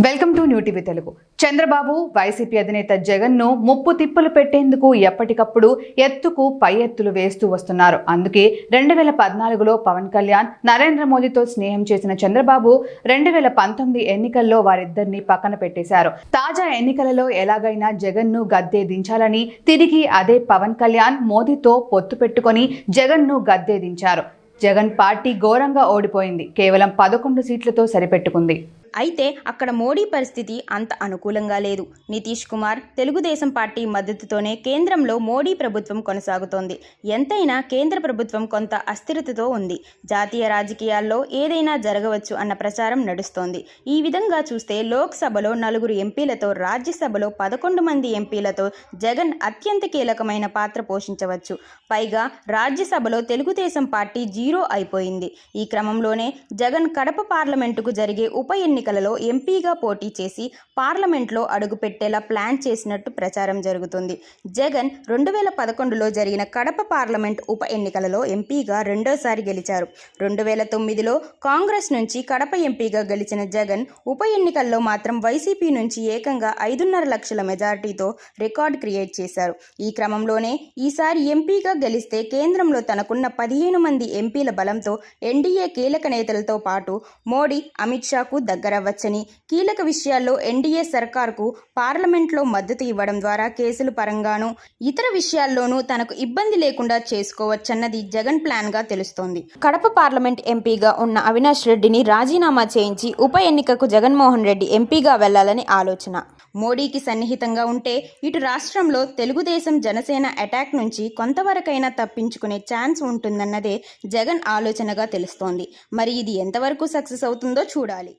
Welcome to new TV Telugu. Chandrababu YCP అధినేత జగన్ ను ముప్పు తిప్పలు పెట్టేందుకు ఎప్పటికప్పుడు ఎత్తుకు పై ఎత్తులు వేస్తూ వస్తున్నారు. అందుకే 2014లో పవన్ కళ్యాణ్ నరేంద్ర మోదీతో స్నేహం చేసిన చంద్రబాబు 2019 ఎన్నికల్లో వారిద్దరిని పక్కన పెట్టేశారు. తాజా ఎన్నికలలో ఎలాగైనా జగన్ ను గద్దె దించాలని తిరిగి అదే పవన్ కళ్యాణ్ మోదీతో పొత్తు పెట్టుకొని జగన్ ను గద్దె దించారు. జగన్ పార్టీ ఘోరంగా ఓడిపోయింది. కేవలం 11 సీట్లతో సరిపెట్టుకుంది. అయితే అక్కడ మోడీ పరిస్థితి అంత అనుకూలంగా లేదు. నితీష్ కుమార్ తెలుగుదేశం పార్టీ మద్దతుతోనే కేంద్రంలో మోడీ ప్రభుత్వం కొనసాగుతోంది. ఎంతైనా కేంద్ర ప్రభుత్వం కొంత అస్థిరతతో ఉంది. జాతీయ రాజకీయాల్లో ఏదైనా జరగవచ్చు అన్న ప్రచారం నడుస్తోంది. ఈ విధంగా చూస్తే లోక్సభలో 4 ఎంపీలతో, రాజ్యసభలో 11 మంది ఎంపీలతో జగన్ అత్యంత కీలకమైన పాత్ర పోషించవచ్చు. పైగా రాజ్యసభలో తెలుగుదేశం పార్టీ 0 అయిపోయింది. ఈ క్రమంలోనే జగన్ కడప పార్లమెంటుకు జరిగే ఉప ఎన్నికలలో ఎంపీగా పోటీ చేసి పార్లమెంట్లో అడుగుపెట్టేలా ప్లాన్ చేసినట్టు ప్రచారం జరుగుతుంది. జగన్ 2011లో జరిగిన కడప పార్లమెంట్ ఉప ఎన్నికలలో ఎంపీగా రెండోసారి గెలిచారు. 2009లో కాంగ్రెస్ నుంచి కడప ఎంపీగా గెలిచిన జగన్ ఉప ఎన్నికల్లో మాత్రం వైసీపీ నుంచి ఏకంగా 5.5 లక్షల మెజార్టీతో రికార్డ్ క్రియేట్ చేశారు. ఈ క్రమంలోనే ఈసారి ఎంపీగా గెలిస్తే కేంద్రంలో తనకున్న 15 మంది ఎంపీల బలంతో ఎన్డీఏ కీలక నేతలతో పాటు మోడీ, అమిత్ షాకు దగ్గరవ్వచ్చని, కీలక విషయాల్లో ఎన్డీఏ సర్కార్కు పార్లమెంట్లో మద్దతు ఇవ్వడం ద్వారా కేసుల పరంగానూ ఇతర విషయాల్లోనూ తనకు ఇబ్బంది లేకుండా చేసుకోవచ్చన్నది జగన్ ప్లాన్గా తెలుస్తోంది. కడప పార్లమెంట్ ఎంపీగా ఉన్న అవినాష్ రెడ్డిని రాజీనామా చేయించి ఉప ఎన్నికకు జగన్మోహన్ రెడ్డి ఎంపీగా వెళ్లాలని ఆలోచన. మోడీకి సన్నిహితంగా ఉంటే ఇటు రాష్ట్రంలో తెలుగుదేశం జనసేన అటాక్ నుంచి కొంతవరకైనా తప్పించుకునే ఛాన్స్ ఉంటుందన్నదే జగన్ ఆలోచనగా తెలుస్తోంది. మరి ఇది ఎంతవరకు సక్సెస్ అవుతుందో చూడాలి.